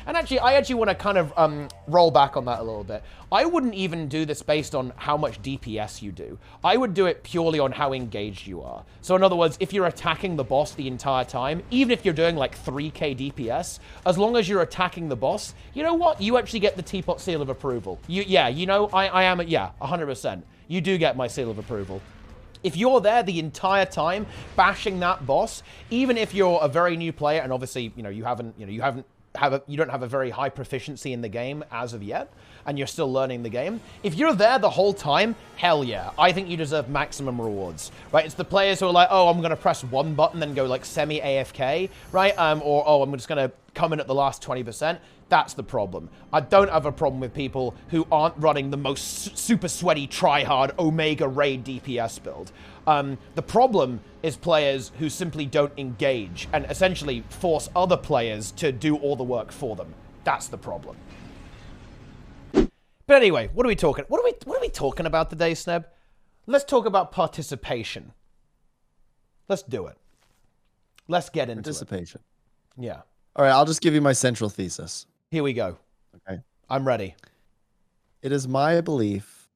And actually, I want to kind of roll back on that a little bit. I wouldn't even do this based on how much DPS you do. I would do it purely on how engaged you are. So in other words, if you're attacking the boss the entire time, even if you're doing like 3k DPS, as long as you're attacking the boss, you know what? You actually get the Teapot seal of approval. Yeah, you know, I am, yeah, 100%. You do get my seal of approval. If you're there the entire time bashing that boss, even if you're a very new player, and obviously, you know, you don't have a very high proficiency in the game as of yet, and you're still learning the game. If you're there the whole time, hell yeah, I think you deserve maximum rewards, right? It's the players who are like, oh, I'm gonna press one button and go like semi-AFK, right? Or oh, I'm just gonna come in at the last 20%. That's the problem. I don't have a problem with people who aren't running the most super sweaty, try-hard, Omega Raid DPS build. The problem is players who simply don't engage and essentially force other players to do all the work for them. That's the problem. But anyway, what are we talking about today, Sneb? Let's talk about participation. Let's do it. Let's get into participation. Yeah. All right, I'll just give you my central thesis. Here we go. Okay. I'm ready. It is my belief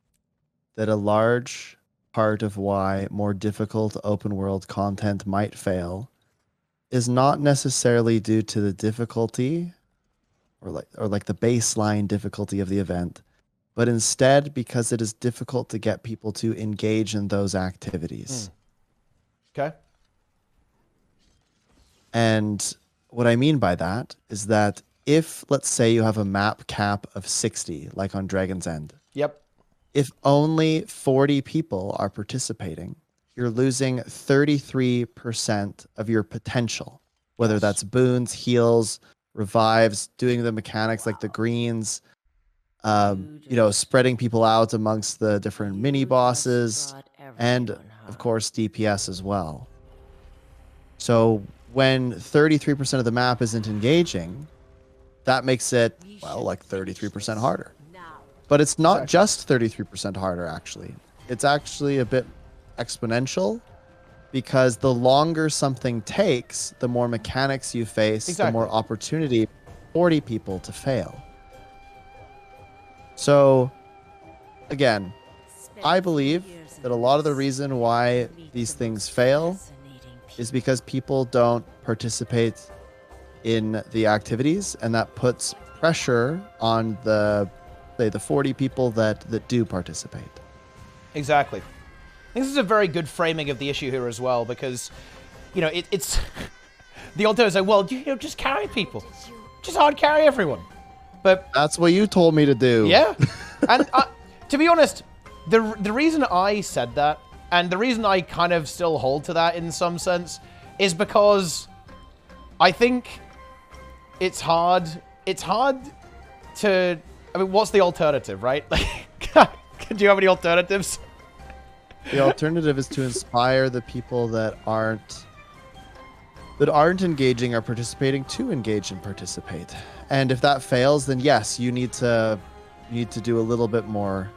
that a large part of why more difficult open world content might fail is not necessarily due to the difficulty or like the baseline difficulty of the event, but instead because it is difficult to get people to engage in those activities. Okay. And what I mean by that is that if, let's say, you have a map cap of 60, like on Dragon's End. Yep. If only 40 people are participating, you're losing 33% of your potential, whether that's boons, heals, revives, doing the mechanics like the greens, you know, spreading people out amongst the different mini bosses, and of course DPS as well. So when 33% of the map isn't engaging, that makes it, well, like 33% harder. But it's not just 33% harder, actually. It's actually a bit exponential, because the longer something takes, the more mechanics you face, the more opportunity for 40 people to fail. So, again, I believe that a lot of the reason why these things fail is because people don't participate in the activities, and that puts pressure on the 40 people that do participate. Exactly. I think this is a very good framing of the issue here as well, because, you know, it's the alternative is like, well, you know, just carry people, just hard carry everyone. But that's what you told me to do. Yeah, and to be honest, the reason I said that, and the reason I kind of still hold to that in some sense, is because I think it's hard. It's hard to. I mean, what's the alternative, right? Like, do you have any alternatives? The alternative is to inspire the people that aren't engaging or participating to engage and participate. And if that fails, then yes, you need to do a little bit more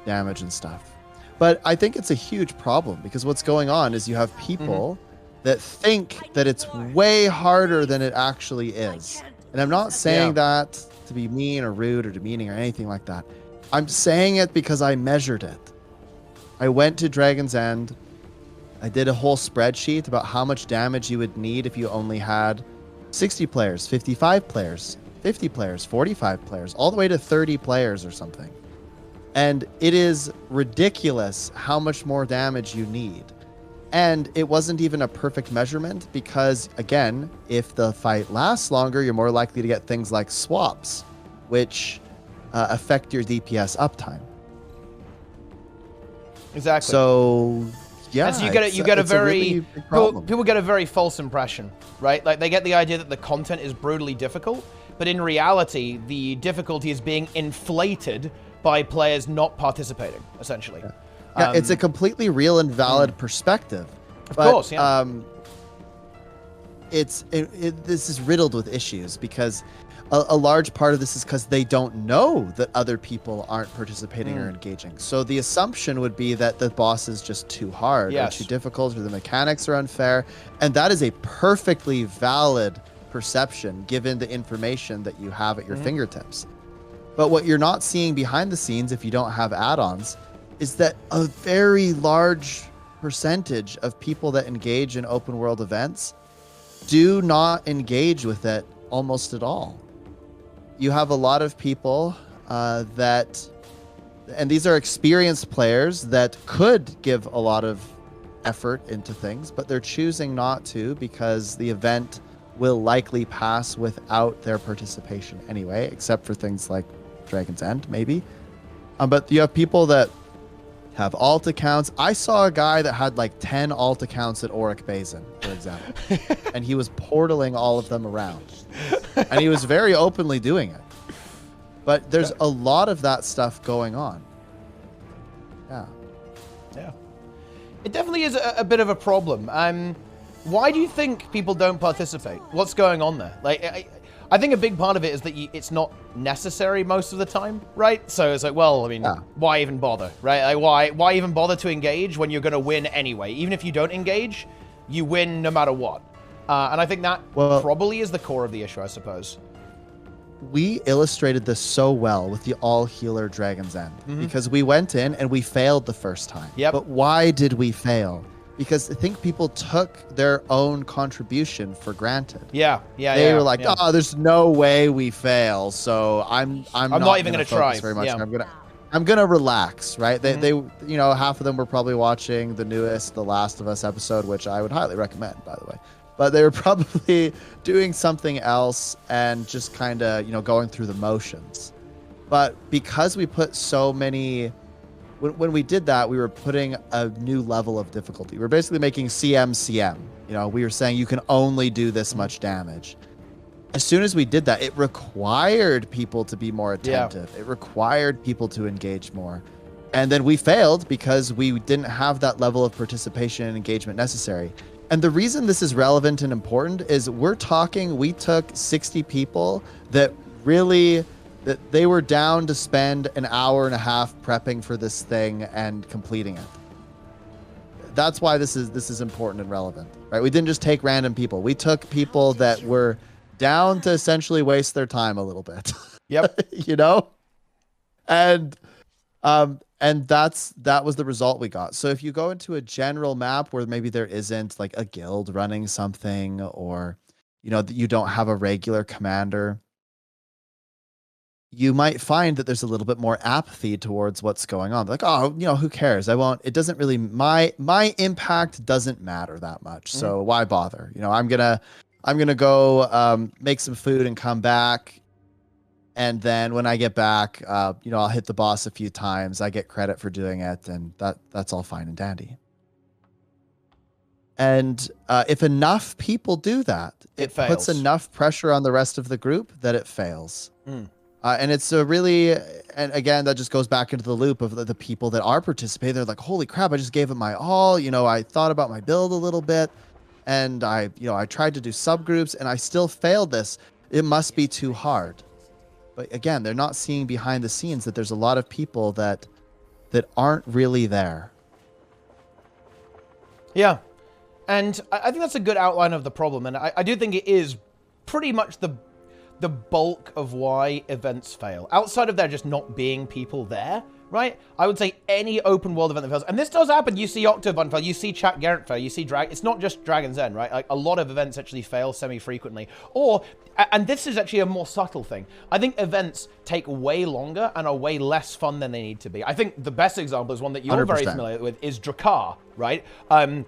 damage and stuff. But I think it's a huge problem, because what's going on is you have people that think that it's way harder than it actually is. And I'm not saying that to be mean or rude or demeaning or anything like that. I'm saying it because I measured it. I went to Dragon's End. I did a whole spreadsheet about how much damage you would need if you only had 60 players, 55 players, 50 players, 45 players, all the way to 30 players or something. And it is ridiculous how much more damage you need. And it wasn't even a perfect measurement because, again, if the fight lasts longer, you're more likely to get things like swaps, which affect your DPS uptime. Exactly. So, yeah, and so you get a very people get a very false impression, right? Like, they get the idea that the content is brutally difficult, but in reality, the difficulty is being inflated by players not participating, essentially. Yeah, it's a completely real and valid perspective. Of course, yeah. This is riddled with issues, because a large part of this is because they don't know that other people aren't participating or engaging. So the assumption would be that the boss is just too hard or too difficult, or the mechanics are unfair. And that is a perfectly valid perception given the information that you have at your fingertips. But what you're not seeing behind the scenes if you don't have add-ons is that a very large percentage of people that engage in open world events do not engage with it almost at all. You have a lot of people that, and these are experienced players that could give a lot of effort into things, but they're choosing not to because the event will likely pass without their participation anyway, except for things like Dragon's End, maybe. But you have people that have alt accounts. I saw a guy that had like 10 alt accounts at Auric Basin, for example, and he was portaling all of them around. And he was very openly doing it. But there's a lot of that stuff going on. Yeah. Yeah. It definitely is a bit of a problem. Why do you think people don't participate? What's going on there? Like, I think a big part of it is that it's not necessary most of the time, right? So it's like, well, I mean, why even bother, right? Like, why even bother to engage when you're going to win anyway? Even if you don't engage, you win no matter what. And I think that probably is the core of the issue, I suppose. We illustrated this so well with the all-healer Dragon's End because we went in and we failed the first time. But why did we fail? Because I think people took their own contribution for granted. They were like, "Oh, there's no way we fail, so I'm not even going to try very much. I'm gonna relax." Right? They you know, half of them were probably watching the newest The Last of Us episode, which I would highly recommend, by the way. But they were probably doing something else and just kind of, you know, going through the motions. But because we put so many, when we did that, we were putting a new level of difficulty. We're basically making CM. You know, we were saying you can only do this much damage. As soon as we did that, it required people to be more attentive. It required people to engage more. And then we failed because we didn't have that level of participation and engagement necessary. And the reason this is relevant and important is we took 60 people that they were down to spend an hour and a half prepping for this thing and completing it. That's why this is important and relevant, right? We didn't just take random people. We took people that were down to essentially waste their time a little bit. You know? And that was the result we got. So if you go into a general map where maybe there isn't like a guild running something, or, you know, you don't have a regular commander, you might find that there's a little bit more apathy towards what's going on. Like, oh, you know, who cares? It doesn't really, my impact doesn't matter that much. So why bother? You know, I'm gonna go make some food and come back. And then when I get back, you know, I'll hit the boss a few times. I get credit for doing it, and that's all fine and dandy. And if enough people do that, it puts enough pressure on the rest of the group that it fails. And it's and again, that just goes back into the loop of the people that are participating. They're like, holy crap, I just gave it my all. You know, I thought about my build a little bit, and I tried to do subgroups, and I still failed this. It must be too hard. But again, they're not seeing behind the scenes that there's a lot of people that aren't really there. Yeah. And I think that's a good outline of the problem. And I do think it is pretty much the bulk of why events fail. Outside of there just not being people there, right? I would say any open world event that fails, and this does happen. You see Octobun fail, you see Chat Garrett fail, you see it's not just Dragon's End, right? Like, a lot of events actually fail semi-frequently. And this is actually a more subtle thing. I think events take way longer and are way less fun than they need to be. I think the best example is one that you're 100%. Very familiar with, is Drakkar, right?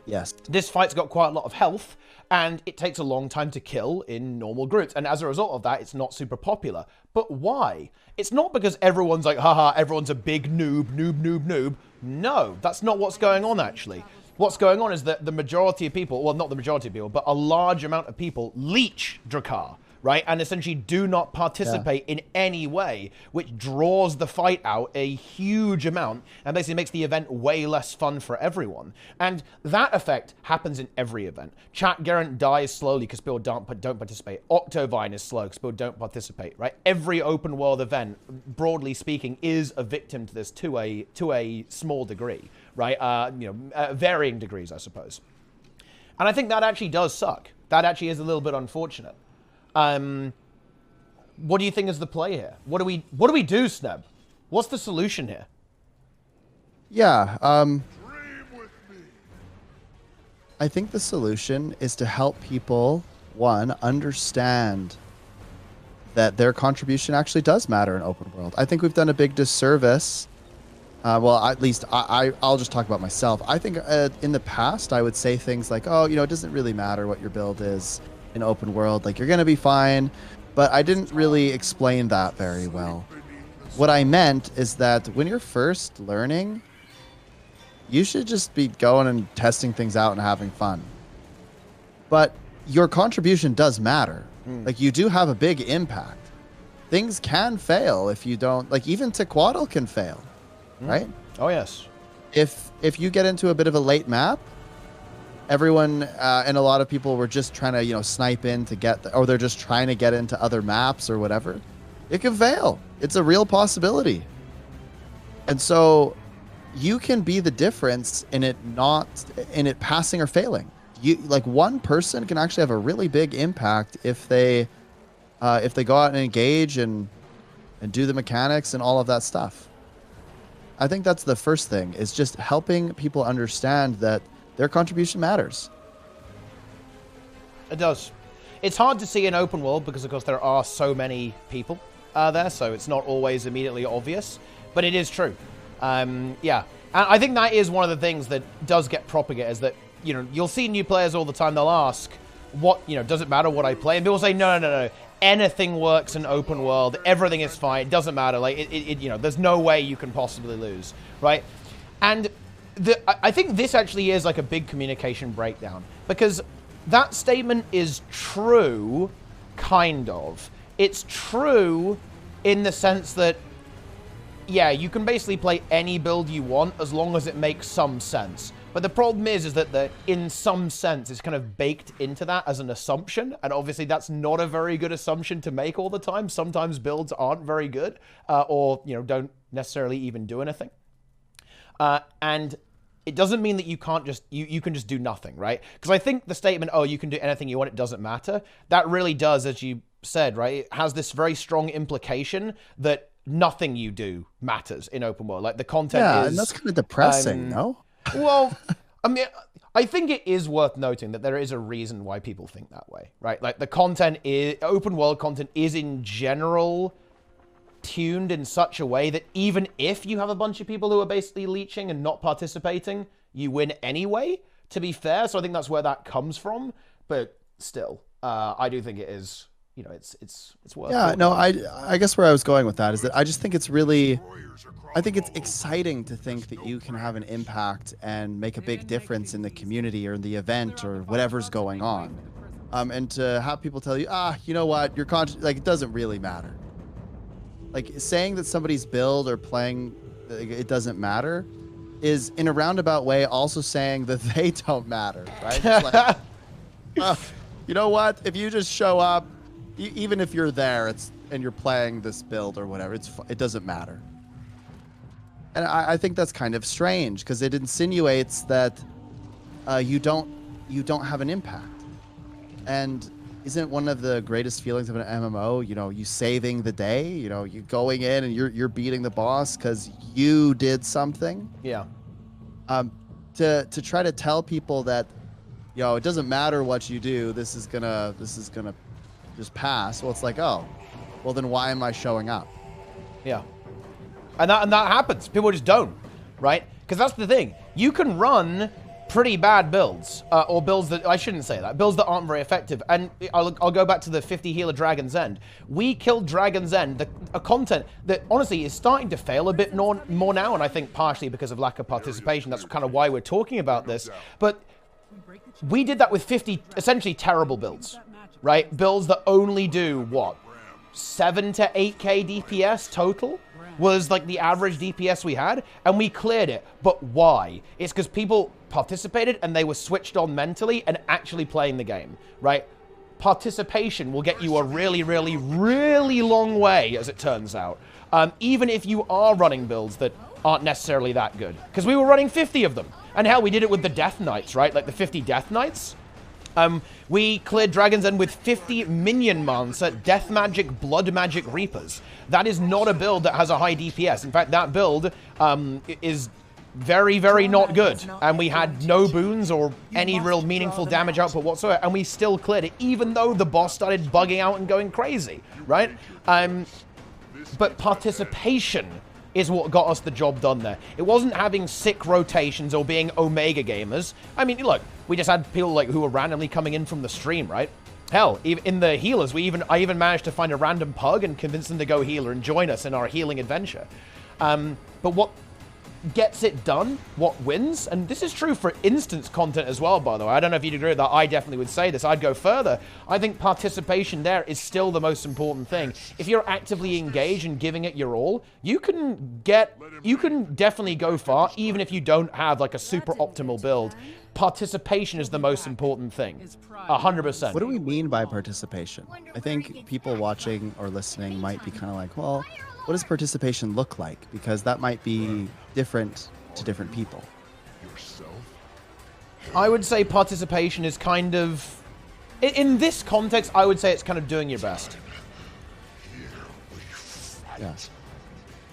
Yes. This fight's got quite a lot of health, and it takes a long time to kill in normal groups. And as a result of that, it's not super popular. But why? It's not because everyone's like, haha, everyone's a big noob. No, that's not what's going on, actually. What's going on is that the majority of people, well, not the majority of people, but a large amount of people leech Drakkar, right? And essentially do not participate in any way, which draws the fight out a huge amount and basically makes the event way less fun for everyone. And that effect happens in every event. Chat Garrett dies slowly because people don't participate. Octovine is slow because people don't participate, right? Every open world event, broadly speaking, is a victim to this to a small degree, right? Varying degrees, I suppose. And I think that actually does suck. That actually is a little bit unfortunate. What do you think is the play here? What do we do, Sneb? What's the solution here? Yeah, I think the solution is to help people, one, understand that their contribution actually does matter in open world. I think we've done a big disservice. Well, at least I'll just talk about myself. I think in the past, I would say things like, oh, it doesn't really matter what your build is in open world. Like, you're going to be fine. But I didn't really explain that very well. What I meant is that when you're first learning, you should just be going and testing things out and having fun. But your contribution does matter. Like, you do have a big impact. Things can fail if you don't, like, even Tequaddle can fail, right? Oh, yes. If you get into a bit of a late map, everyone and a lot of people were just trying to, snipe in to get, or they're just trying to get into other maps or whatever, it can fail. It's a real possibility. And so you can be the difference in it passing or failing. Like, one person can actually have a really big impact if they go out and engage and do the mechanics and all of that stuff. I think that's the first thing, is just helping people understand that their contribution matters. It does. It's hard to see in open world because, of course, there are so many people there, so it's not always immediately obvious, but it is true. Yeah, and I think that is one of the things that does get propagated, is that, you'll see new players all the time. They'll ask, does it matter what I play? And people say, no. Anything works in open world. Everything is fine. It doesn't matter. Like, there's no way you can possibly lose, right? And I think this actually is like a big communication breakdown, because that statement is true, kind of. It's true in the sense that, yeah, you can basically play any build you want as long as it makes some sense. But the problem is that in some sense, it's kind of baked into that as an assumption. And obviously, that's not a very good assumption to make all the time. Sometimes builds aren't very good or, don't necessarily even do anything. And it doesn't mean that you can't just, you can just do nothing, right? Because I think the statement, oh, you can do anything you want, it doesn't matter, that really does, as you said, right? It has this very strong implication that nothing you do matters in open world. Like, the content is... Yeah, and that's kind of depressing, no? Well, I mean, I think it is worth noting that there is a reason why people think that way, right? Like, the content is... Open world content is, in general, tuned in such a way that even if you have a bunch of people who are basically leeching and not participating, you win anyway, to be fair. So I think that's where that comes from. But still, I do think it is... it's worth it. Yeah, no, I guess where I was going with that is that I just think it's really... I think it's exciting to think that you can have an impact and make a big difference in the community or in the event or whatever's going on. And to have people tell you, you know what, like, it doesn't really matter. Like, saying that somebody's build or playing, it doesn't matter, is in a roundabout way also saying that they don't matter, right? It's like, you know what, if you just show up, even if you're there, and you're playing this build or whatever, it doesn't matter. And I think that's kind of strange, because it insinuates that you don't have an impact. And isn't one of the greatest feelings of an MMO, you saving the day, you going in and you're beating the boss because you did something? Yeah. To try to tell people that, it doesn't matter what you do, this is gonna just pass. Well, it's like, oh, well, then why am I showing up? Yeah. And that happens. People just don't, right? Because that's the thing. You can run pretty bad builds, or builds that, I shouldn't say that, builds that aren't very effective. And I'll go back to the 50 healer Dragon's End. We killed Dragon's End, a content that honestly is starting to fail a bit more now, and I think partially because of lack of participation. That's kind of why we're talking about this. But we did that with 50 essentially terrible builds, right? Builds that only do, what, 7 to 8k DPS total? Was like the average DPS we had, and we cleared it. But why? It's because people participated and they were switched on mentally and actually playing the game, right? Participation will get you a really, really, really long way, as it turns out. Even if you are running builds that aren't necessarily that good. Because we were running 50 of them. And hell, we did it with the Death Knights, right? Like the 50 Death Knights. We cleared Dragon's Den with 50 Minion Mancer, Death Magic, Blood Magic Reapers. That is not a build that has a high DPS. In fact, that build is very, very not good. And we had no boons or any real meaningful damage output whatsoever. And we still cleared it, even though the boss started bugging out and going crazy, right? But participation is what got us the job done there. It wasn't having sick rotations or being Omega gamers. I mean, look, we just had people like who were randomly coming in from the stream, right? Hell, even in the healers, I even managed to find a random pug and convince them to go healer and join us in our healing adventure. But what gets it done, what wins, and this is true for instance content as well, by the way. I don't know if you'd agree with that. I definitely would say this. I'd go further. I think participation there is still the most important thing. If you're actively engaged and giving it your all, you can definitely go far, even if you don't have like a super optimal build. Participation is the most important thing. 100%. What do we mean by participation? I think people watching or listening might be kind of like, well, what does participation look like? Because that might be different to different people. I would say participation is kind of, in this context, I would say it's kind of doing your best. Yes.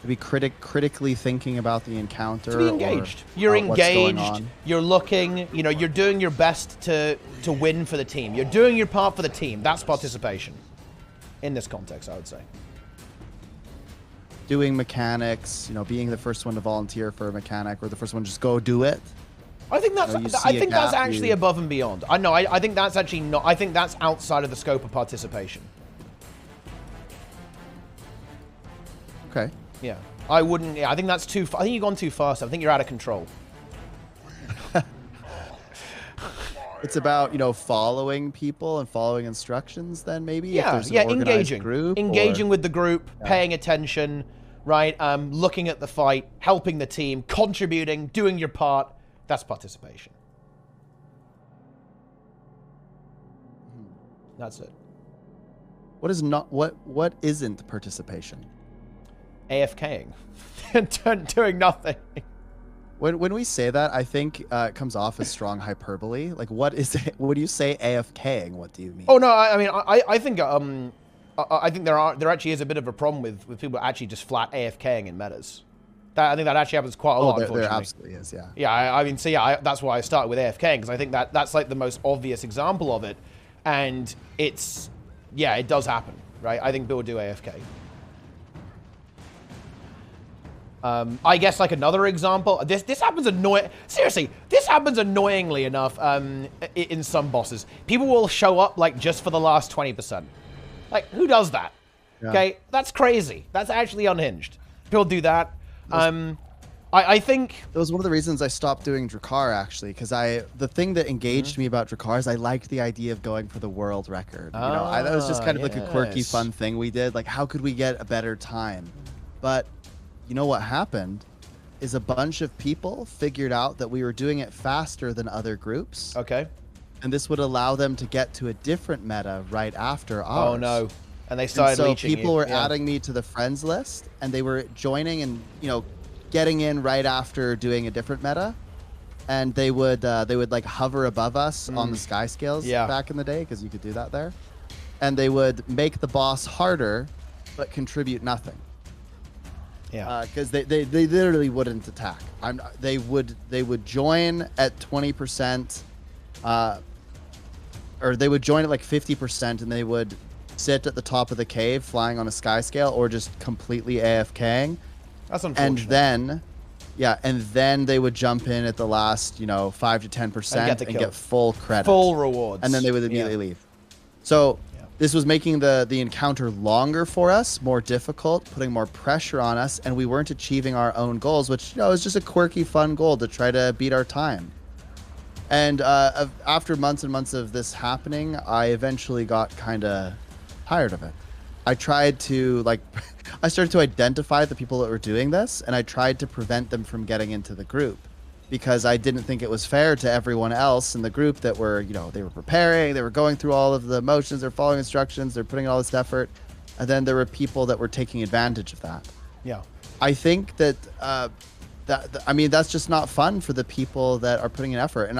To be critically thinking about the encounter. To be engaged. You're engaged. You're looking. You know, you're doing your best to win for the team. You're doing your part for the team. That's participation. In this context, I would say. Doing mechanics, you know, being the first one to volunteer for a mechanic, or the first one to just go do it. I think that's. That's actually above and beyond. I think that's actually not. I think that's outside of the scope of participation. Okay. Yeah, I wouldn't. Yeah, I think that's too. I think you've gone too fast. I think you're out of control. It's about, you know, following people and following instructions. Then maybe. Yeah, if there's an engaging with the group, paying attention, right? Looking at the fight, helping the team, contributing, doing your part. That's participation. That's it. What is not? What isn't participation? AFKing, doing nothing. When we say that, I think it comes off as strong hyperbole. Like, what is it? When you say AFKing, what do you mean? Oh no, I mean, I think there actually is a bit of a problem with people actually just flat AFKing in metas. I think that actually happens quite a lot. Unfortunately, there absolutely is, yeah. Yeah, I mean, so yeah, that's why I started with AFKing, because I think that's like the most obvious example of it, and it does happen, right? I think people do AFK. I guess like another example, this happens this happens annoyingly enough in some bosses. People will show up like just for the last 20%. Like, who does that? Yeah. Okay, that's crazy. That's actually unhinged. People do that. I think it was one of the reasons I stopped doing Drakkar, actually, because the thing that engaged me about Drakkar is I liked the idea of going for the world record. You know, that was just kind of like a quirky, fun thing we did. Like, how could we get a better time? But you know what happened is a bunch of people figured out that we were doing it faster than other groups. Okay. And this would allow them to get to a different meta right after ours. Oh no. And they started leeching you. So people were adding me to the friends list, and they were joining and, you know, getting in right after doing a different meta. And they would like hover above us on the sky scales back in the day, because you could do that there. And they would make the boss harder, but contribute nothing. Yeah, because they literally wouldn't attack. They would join at 20%, or they would join at like 50%, and they would sit at the top of the cave flying on a sky scale, or just completely AFKing. That's unfortunate. And then they would jump in at the last, you know, 5 to 10% and get full credit, full rewards, and then they would immediately leave. So. This was making the encounter longer for us, more difficult, putting more pressure on us, and we weren't achieving our own goals, which, you know, is just a quirky, fun goal to try to beat our time. And after months and months of this happening, I eventually got kind of tired of it. I tried to, like, I started to identify the people that were doing this, and I tried to prevent them from getting into the group, because I didn't think it was fair to everyone else in the group that were, you know, they were preparing, they were going through all of the motions, they're following instructions, they're putting all this effort, and then there were people that were taking advantage of that. Yeah. I think that, I mean, that's just not fun for the people that are putting in effort. And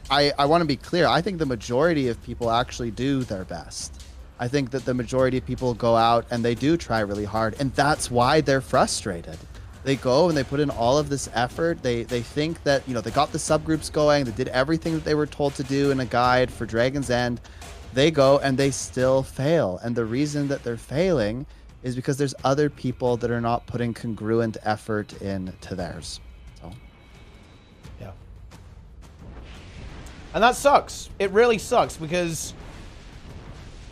I want to be clear. I think the majority of people actually do their best. I think that the majority of people go out and they do try really hard, and that's why they're frustrated. They go and they put in all of this effort. They think that, you know, they got the subgroups going. They did everything that they were told to do in a guide for Dragon's End. They go and they still fail. And the reason that they're failing is because there's other people that are not putting congruent effort into theirs. So, yeah. And that sucks. It really sucks, because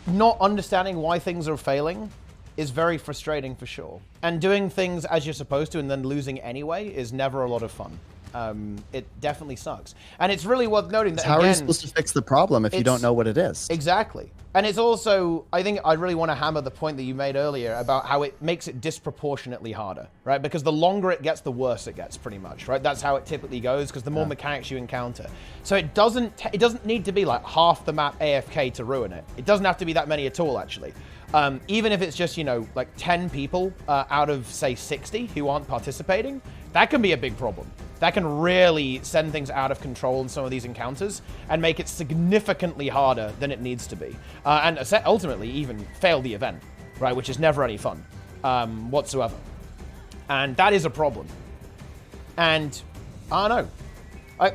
not understanding why things are failing is very frustrating for sure. And doing things as you're supposed to and then losing anyway is never a lot of fun. It definitely sucks. And it's really worth noting that, how are you supposed to fix the problem if you don't know what it is? Exactly. And it's also, I think I really want to hammer the point that you made earlier about how it makes it disproportionately harder, right? Because the longer it gets, the worse it gets, pretty much, right? That's how it typically goes, because the more mechanics you encounter. So it doesn't need to be like half the map AFK to ruin it. It doesn't have to be that many at all, actually. Even if it's just, you know, like 10 people out of, say, 60 who aren't participating, that can be a big problem. That can really send things out of control in some of these encounters and make it significantly harder than it needs to be. And ultimately even fail the event, right? Which is never any fun whatsoever. And that is a problem. And I don't know.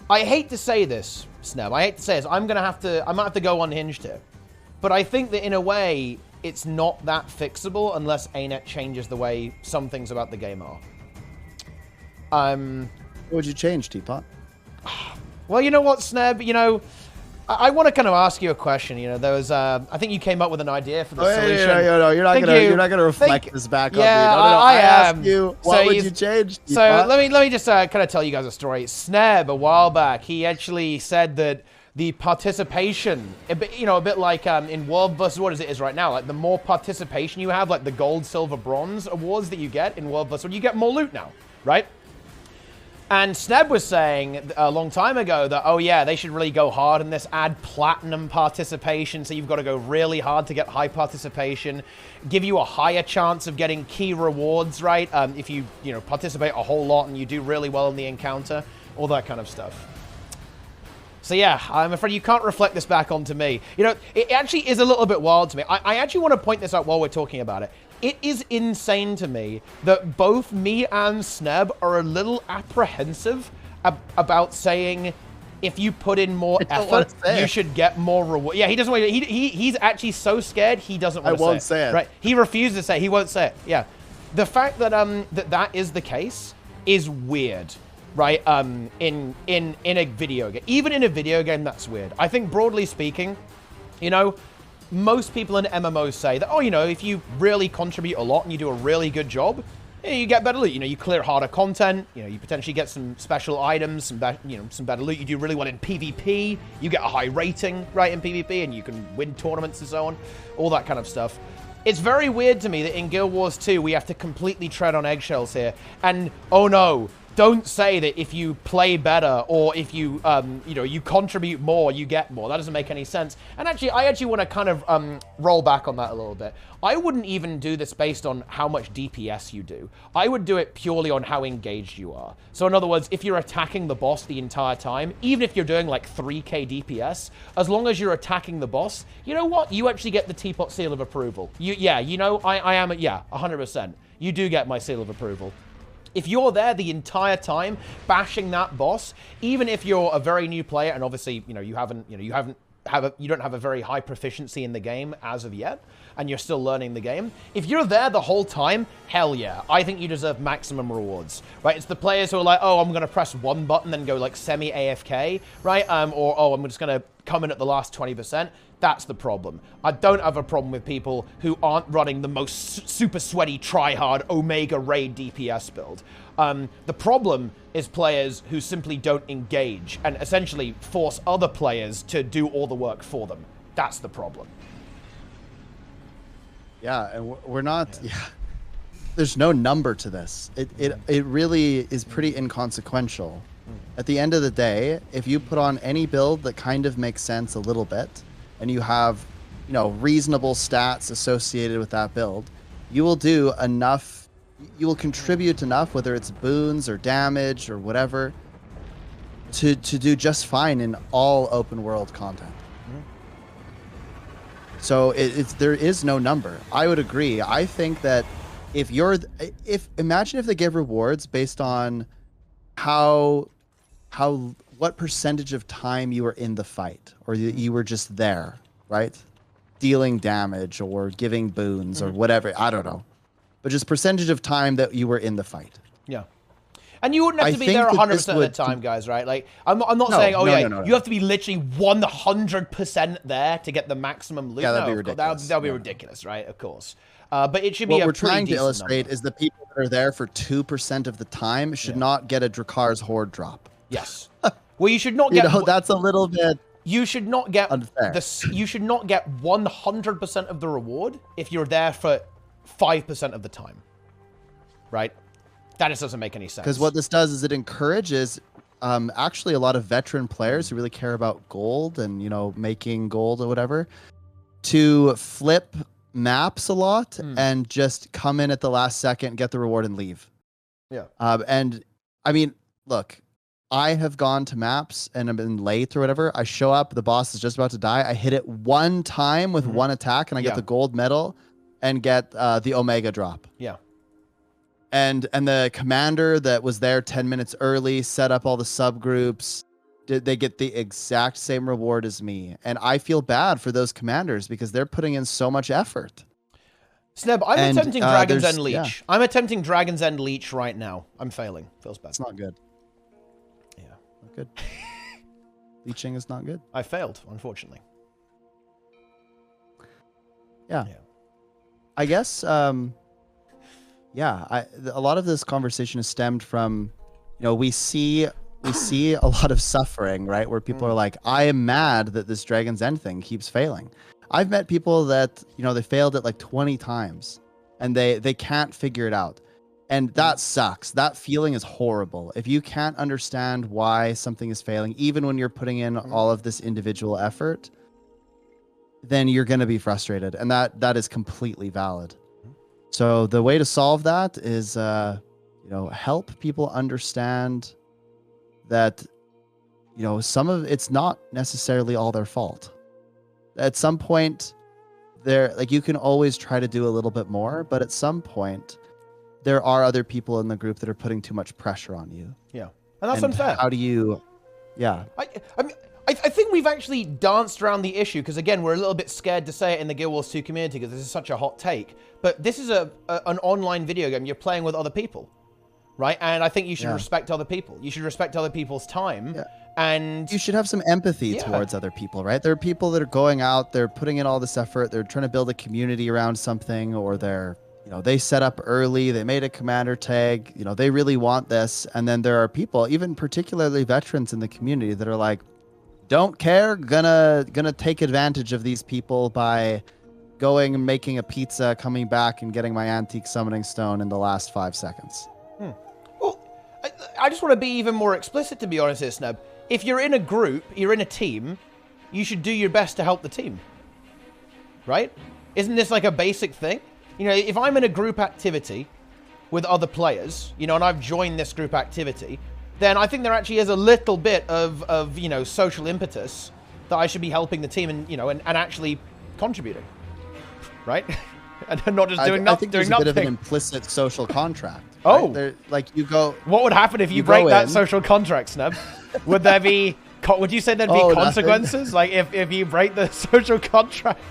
I hate to say this, Sneb. I hate to say this. I might have to go unhinged here. But I think that in a way, it's not that fixable unless ArenaNet changes the way some things about the game are. What would you change, Teapot? Well, you know what, Sneb? You know, I want to kind of ask you a question. You know, there was, I think you came up with an idea for the solution. No, you're not gonna reflect this back on me. No, I asked you, what would you change, Teapot? So let me just kind of tell you guys a story. Sneb, a while back, he actually said that the participation, a bit like in World vs. What is right now, like the more participation you have, like the gold, silver, bronze awards that you get in World vs. What, you get more loot now, right? And Sneb was saying a long time ago that, oh yeah, they should really go hard in this, add platinum participation, so you've got to go really hard to get high participation, give you a higher chance of getting key rewards, right? If you participate a whole lot and you do really well in the encounter, all that kind of stuff. So yeah, I'm afraid you can't reflect this back onto me. You know, it actually is a little bit wild to me. I actually want to point this out while we're talking about it. It is insane to me that both me and Sneb are a little apprehensive about saying if you put in more effort, you should get more reward. Yeah, he doesn't want to. He's actually so scared he doesn't want to say it. I won't say it. Right? He refuses to say it. He won't say it. Yeah. The fact that that is the case is weird. Right, in a video game. Even in a video game, that's weird. I think, broadly speaking, you know, most people in MMOs say that, oh, you know, if you really contribute a lot and you do a really good job, you get better loot. You know, you clear harder content. You know, you potentially get some special items, some better loot. You do really well in PvP. You get a high rating, right, in PvP, and you can win tournaments and so on. All that kind of stuff. It's very weird to me that in Guild Wars 2, we have to completely tread on eggshells here. And, oh no, don't say that if you play better or if you, you contribute more, you get more. That doesn't make any sense. And actually, I want to kind of roll back on that a little bit. I wouldn't even do this based on how much DPS you do. I would do it purely on how engaged you are. So in other words, if you're attacking the boss the entire time, even if you're doing like 3k DPS, as long as you're attacking the boss, you know what? You actually get the Teapot seal of approval. I am, 100%. You do get my seal of approval. If you're there the entire time bashing that boss, even if you're a very new player and obviously, you don't have a very high proficiency in the game as of yet, and you're still learning the game, if you're there the whole time, hell yeah, I think you deserve maximum rewards, right? It's the players who are like, oh, I'm going to press one button, then go like semi-AFK, right? Or, oh, I'm just going to come in at the last 20%. That's the problem. I don't have a problem with people who aren't running the most super sweaty, try-hard, Omega Raid DPS build. The problem is players who simply don't engage and essentially force other players to do all the work for them. That's the problem. Yeah, and we're not... Yeah. There's no number to this. It really is pretty inconsequential. At the end of the day, if you put on any build that kind of makes sense a little bit, and you have, reasonable stats associated with that build, you will do enough, you will contribute enough, whether it's boons or damage or whatever, to do just fine in all open world content. So there is no number. I would agree. I think that imagine if they give rewards based on what percentage of time you were in the fight, or you were just there, right? Dealing damage or giving boons or whatever. I don't know. But just percentage of time that you were in the fight. Yeah. And you wouldn't have to be there 100% of the time, guys, right? Like, I'm not saying, no. You have to be literally 100% there to get the maximum loot. Yeah, that'd be ridiculous. That'd be ridiculous, right? Of course. But it should be what we're trying to illustrate is the people that are there for 2% of the time should not get a Drakar's Horde drop. Yes. Well, you should not get... that's a little bit You should not get... unfair. You should not get 100% of the reward if you're there for 5% of the time. Right? That just doesn't make any sense. Because what this does is it encourages actually a lot of veteran players who really care about gold and, making gold or whatever, to flip maps a lot and just come in at the last second, get the reward and leave. Yeah. And I mean, look, I have gone to maps and I've been late or whatever. I show up, the boss is just about to die. I hit it one time with one attack and I get the gold medal and get the Omega drop. Yeah. And the commander that was there 10 minutes early set up all the subgroups. They get the exact same reward as me. And I feel bad for those commanders because they're putting in so much effort. Sneb, I'm attempting Dragon's End Leech. Yeah. I'm attempting Dragon's End Leech right now. I'm failing. Feels bad. It's not good. Yeah. Not good. Leeching is not good. I failed, unfortunately. Yeah. I guess... a lot of this conversation is stemmed from, we see a lot of suffering, right? Where people are like, I am mad that this Dragon's End thing keeps failing. I've met people that, they failed it like 20 times and they can't figure it out. And that sucks. That feeling is horrible. If you can't understand why something is failing, even when you're putting in all of this individual effort, then you're going to be frustrated. And that is completely valid. So the way to solve that is, help people understand that, some of it's not necessarily all their fault. At some point, you can always try to do a little bit more, but at some point, there are other people in the group that are putting too much pressure on you. Yeah, and that's unfair. How do you? Yeah. I think we've actually danced around the issue because, again, we're a little bit scared to say it in the Guild Wars 2 community because this is such a hot take. But this is an online video game. You're playing with other people, right? And I think you should respect other people. You should respect other people's time. Yeah. And you should have some empathy towards other people, right? There are people that are going out, they're putting in all this effort, they're trying to build a community around something, or they're, they set up early, they made a commander tag, they really want this. And then there are people, even particularly veterans in the community, that are like, don't care, gonna take advantage of these people by going and making a pizza, coming back and getting my antique summoning stone in the last 5 seconds. Well, I just want to be even more explicit, to be honest here, Sneb. If you're in a group, you're in a team, you should do your best to help the team. Right? Isn't this like a basic thing? If I'm in a group activity with other players, and I've joined this group activity, then I think there actually is a little bit of social impetus that I should be helping the team and actually contributing, right? And not just doing nothing. I think there's a bit of an implicit social contract. Oh, right? You go. What would happen if you break that social contract, Sneb? Would there be? Would you say there'd be consequences? Like if you break the social contract?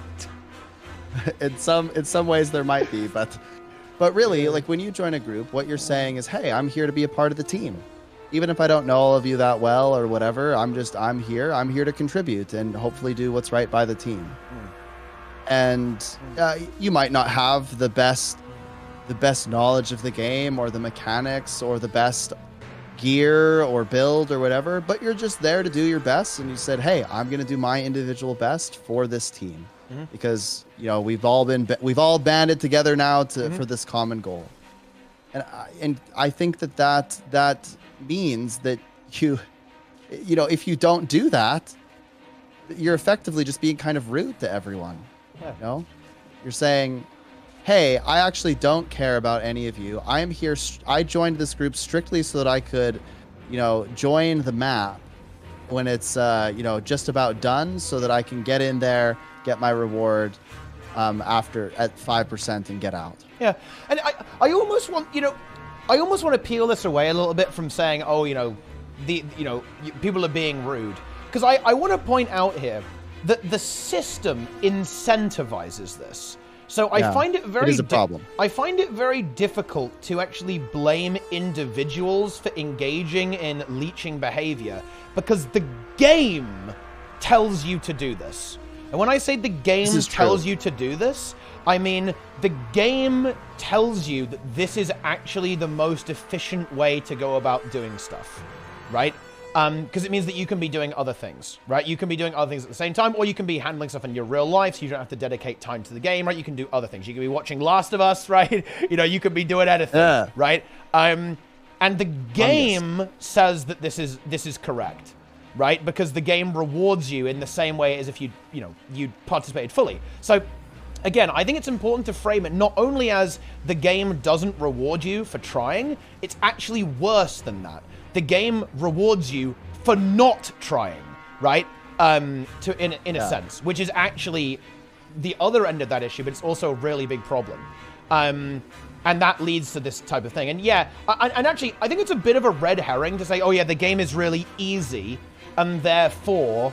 In some ways there might be, but really, like when you join a group, what you're saying is, hey, I'm here to be a part of the team. Even if I don't know all of you that well or whatever, I'm here to contribute and hopefully do what's right by the team. And you might not have the best knowledge of the game or the mechanics or the best gear or build or whatever, but you're just there to do your best. And you said, hey, I'm going to do my individual best for this team because, we've all banded together now for this common goal. And I think that means that if you don't do that, you're effectively just being kind of rude to everyone. Yeah. You're saying, hey, I actually don't care about any of you. I am here. I joined this group strictly so that I could, join the map when it's you know, just about done, so that I can get in there, get my reward after at 5% and get out. Yeah, and I almost want, you know, I almost want to peel this away a little bit from saying, oh, you know, people are being rude, because I want to point out here that the system incentivizes this. So I find it very... It is a problem. I find it very difficult to actually blame individuals for engaging in leeching behavior, because the game tells you to do this. And when I say the game tells you to do this, I mean the game tells you that this is actually the most efficient way to go about doing stuff, right? Because it means that you can be doing other things, right? You can be doing other things at the same time, or you can be handling stuff in your real life, so you don't have to dedicate time to the game, right? You can do other things. You can be watching Last of Us, right? You know, you could be doing anything, right? And the game says that this is correct, right? Because the game rewards you in the same way as if you participated fully. So again, I think it's important to frame it not only as the game doesn't reward you for trying, it's actually worse than that. The game rewards you for not trying, right? In a sense, which is actually the other end of that issue, but it's also a really big problem. And that leads to this type of thing. And yeah, and actually, I think it's a bit of a red herring to say, oh yeah, the game is really easy, and therefore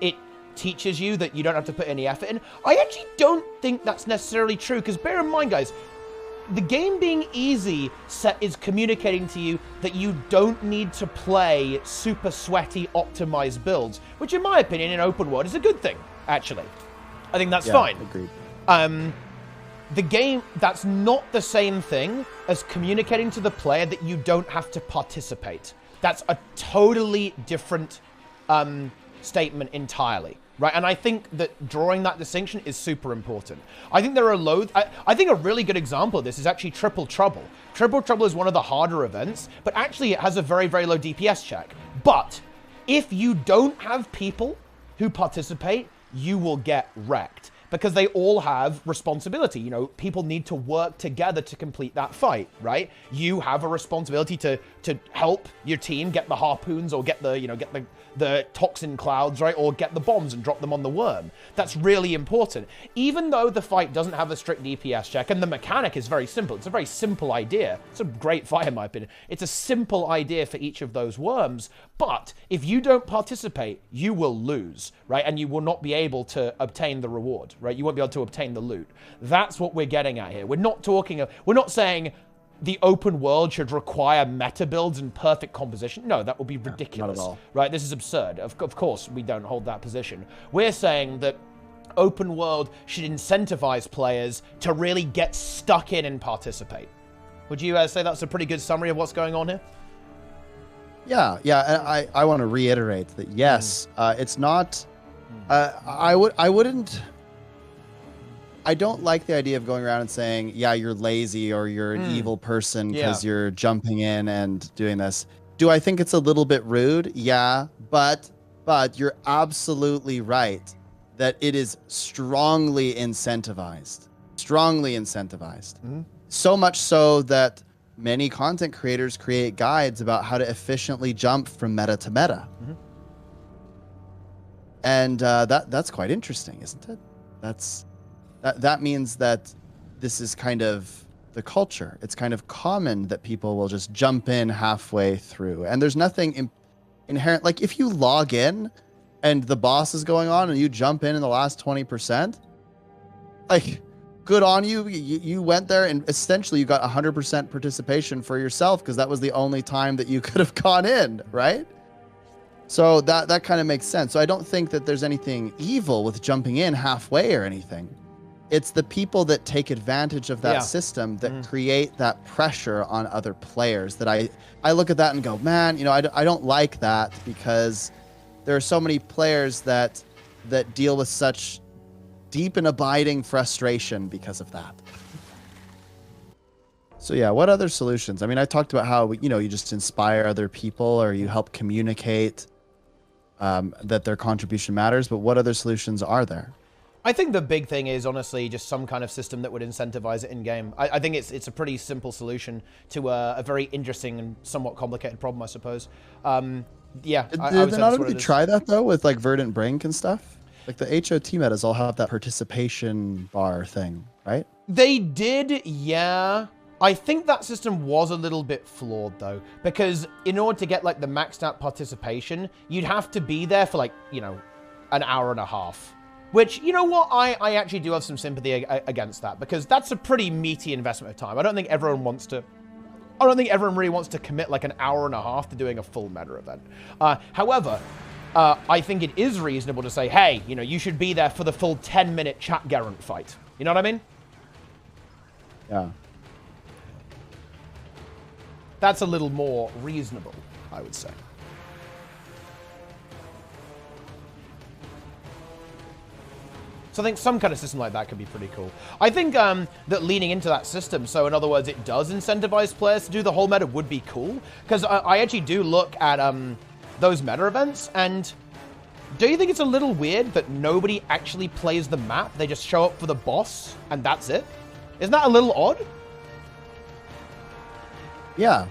it teaches you that you don't have to put any effort in. I actually don't think that's necessarily true, because bear in mind, guys, the game being easy is communicating to you that you don't need to play super sweaty optimized builds, which in my opinion in open world is a good thing, actually. I think that's fine. Agreed. The game, that's not the same thing as communicating to the player that you don't have to participate. That's a totally different statement entirely. Right, and I think that drawing that distinction is super important. I think there are I think a really good example of this is actually Triple Trouble. Triple Trouble is one of the harder events, but actually it has a very, very low DPS check. But if you don't have people who participate, you will get wrecked, because they all have responsibility. You know, people need to work together to complete that fight, right? You have a responsibility to help your team get the harpoons, or get the toxin clouds, right? Or get the bombs and drop them on the worm. That's really important. Even though the fight doesn't have a strict DPS check, and the mechanic is very simple. It's a very simple idea. It's a great fight, in my opinion. It's a simple idea for each of those worms. But if you don't participate, you will lose, right? And you will not be able to obtain the reward, right? You won't be able to obtain the loot. That's what we're getting at here. We're not saying the open world should require meta builds and perfect composition. No, that would be ridiculous. Not at all. Right? This is absurd. Of course, we don't hold that position. We're saying that open world should incentivize players to really get stuck in and participate. Would you say that's a pretty good summary of what's going on here? Yeah. And I want to reiterate that yes, it's not. I don't like the idea of going around and saying, yeah, you're lazy or you're an evil person because you're jumping in and doing this. Do I think it's a little bit rude? Yeah, but you're absolutely right that it is strongly incentivized. Strongly incentivized. So much so that many content creators create guides about how to efficiently jump from meta to meta. And that's quite interesting, isn't it? That means that this is kind of the culture. It's kind of common that people will just jump in halfway through. And there's nothing inherent. Like, if you log in and the boss is going on and you jump in the last 20%, like, good on you. You went there and essentially you got 100% participation for yourself, because that was the only time that you could have gone in, right? So that kind of makes sense. So I don't think that there's anything evil with jumping in halfway or anything. It's the people that take advantage of that system that create that pressure on other players that I look at that and go, man, you know, I don't like that, because there are so many players that deal with such deep and abiding frustration because of that. So yeah, what other solutions? I mean, I talked about how, you know, you just inspire other people, or you help communicate that their contribution matters, but what other solutions are there? I think the big thing is, honestly, just some kind of system that would incentivize it in-game. I think it's a pretty simple solution to a very interesting and somewhat complicated problem, I suppose. Yeah, Did I they would say not that's what already it is. try that though with like Verdant Brink and stuff? Like the HOT metas all have that participation bar thing, right? They did, yeah. I think that system was a little bit flawed though, because in order to get like the maxed out participation, you'd have to be there for like, you know, an hour and a half. Which, you know what, I actually do have some sympathy against that, because that's a pretty meaty investment of time. I don't think everyone really wants to commit like an hour and a half to doing a full meta event. However, I think it is reasonable to say, hey, you know, you should be there for the full 10-minute chat Garant fight. You know what I mean? Yeah. That's a little more reasonable, I would say. So I think some kind of system like that could be pretty cool. I think that leaning into that system, so in other words, it does incentivize players to do the whole meta would be cool. Because I actually do look at those meta events, and do you think it's a little weird that nobody actually plays the map? They just show up for the boss, and that's it? Isn't that a little odd? Yeah.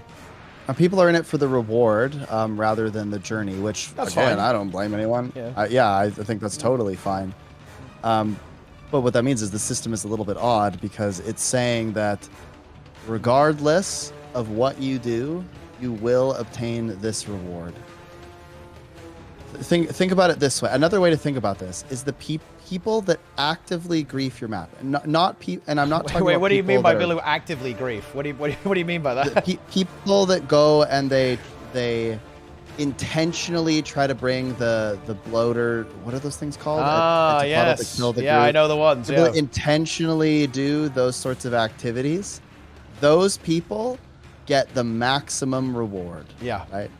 People are in it for the reward rather than the journey, which, That's again, fine. I don't blame anyone. Yeah. I think that's totally fine. But what that means is the system is a little bit odd because it's saying that regardless of what you do, you will obtain this reward. Think about it this way. Another way to think about this is the people that actively grief your map, and not people. And I'm not talking. Wait, about what do you mean by people who actively grief? What do you mean by that? People that go and they intentionally try to bring the bloater. What are those things called? Yes. Yeah, I know the ones. People Yeah. that intentionally do those sorts of activities. Those people get the maximum reward. Yeah. Right.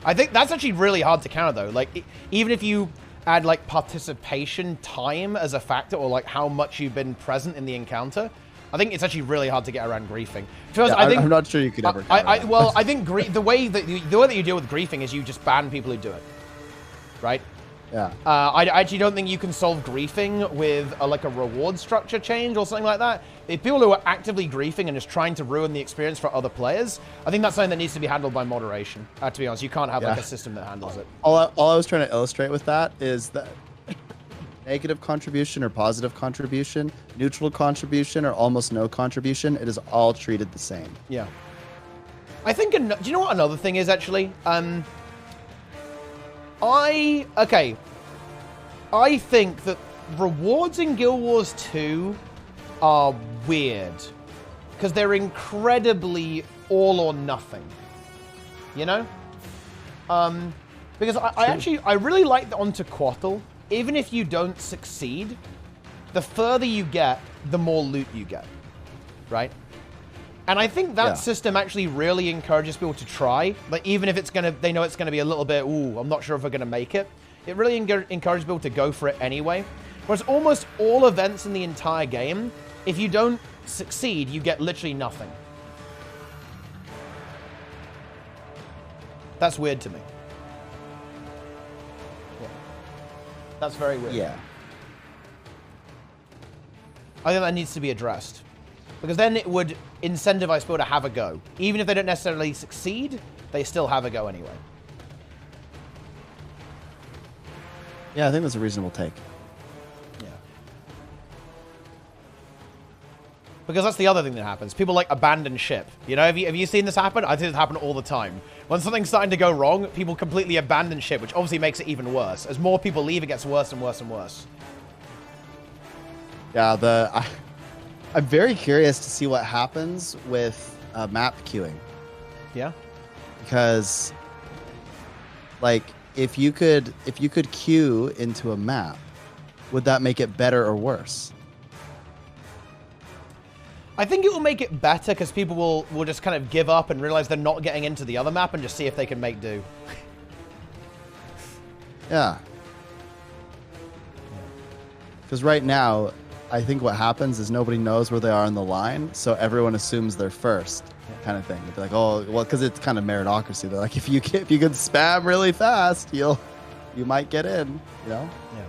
I think that's actually really hard to counter, though. Like, even if you add, like, participation time as a factor, or, like, how much you've been present in the encounter, I think it's actually really hard to get around griefing. Yeah, I'm not sure you could ever counter that. Well, I think the way that you deal with griefing is you just ban people who do it. Right? Yeah. I actually don't think you can solve griefing with, like, a reward structure change or something like that. If people who are actively griefing and just trying to ruin the experience for other players, I think that's something that needs to be handled by moderation. To be honest, you can't have like a system that handles it. All I was trying to illustrate with that is that negative contribution or positive contribution, neutral contribution or almost no contribution, it is all treated the same. Yeah. I think, do you know what another thing is actually? I think that rewards in Guild Wars 2 are weird because they're incredibly all or nothing, you know? Because I really like the onto Quattle. Even if you don't succeed, the further you get, the more loot you get, right? And I think that system actually really encourages people to try. Like, even if they know it's gonna be a little bit, ooh, I'm not sure if we're gonna make it. It really encourages people to go for it anyway. Whereas almost all events in the entire game, if you don't succeed, you get literally nothing. That's weird to me. Yeah. That's very weird. Yeah. I think that needs to be addressed. Because then it would incentivize people to have a go. Even if they don't necessarily succeed, they still have a go anyway. Yeah, I think that's a reasonable take. Yeah. Because that's the other thing that happens. People like abandon ship. You know, have you seen this happen? I think it happen all the time. When something's starting to go wrong, people completely abandon ship, which obviously makes it even worse. As more people leave, it gets worse and worse and worse. Yeah, I'm very curious to see what happens with map queuing. Yeah. Because, like, if you could queue into a map, would that make it better or worse? I think it will make it better because people will just kind of give up and realize they're not getting into the other map and just see if they can make do. Yeah. Because right now, I think what happens is nobody knows where they are in the line, so everyone assumes they're first, kind of thing. They're like, oh, well, because it's kind of meritocracy. They're like, if you can spam really fast, you might get in, you know? Yeah.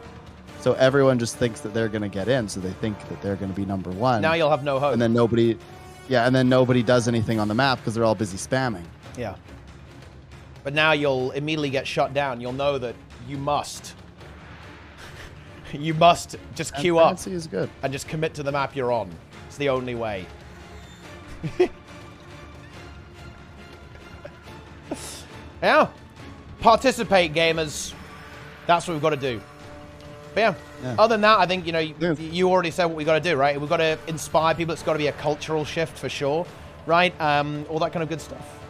So everyone just thinks that they're going to get in, so they think that they're going to be number one. Now you'll have no hope. And then nobody does anything on the map because they're all busy spamming. Yeah. But now you'll immediately get shut down. You'll know that you must. You must just queue up. Transparency is good. And just commit to the map you're on. It's the only way. Yeah. Participate, gamers. That's what we've got to do. But yeah. Other than that, I think, you know, you already said what we've got to do, right? We've got to inspire people. It's got to be a cultural shift for sure, right? All that kind of good stuff.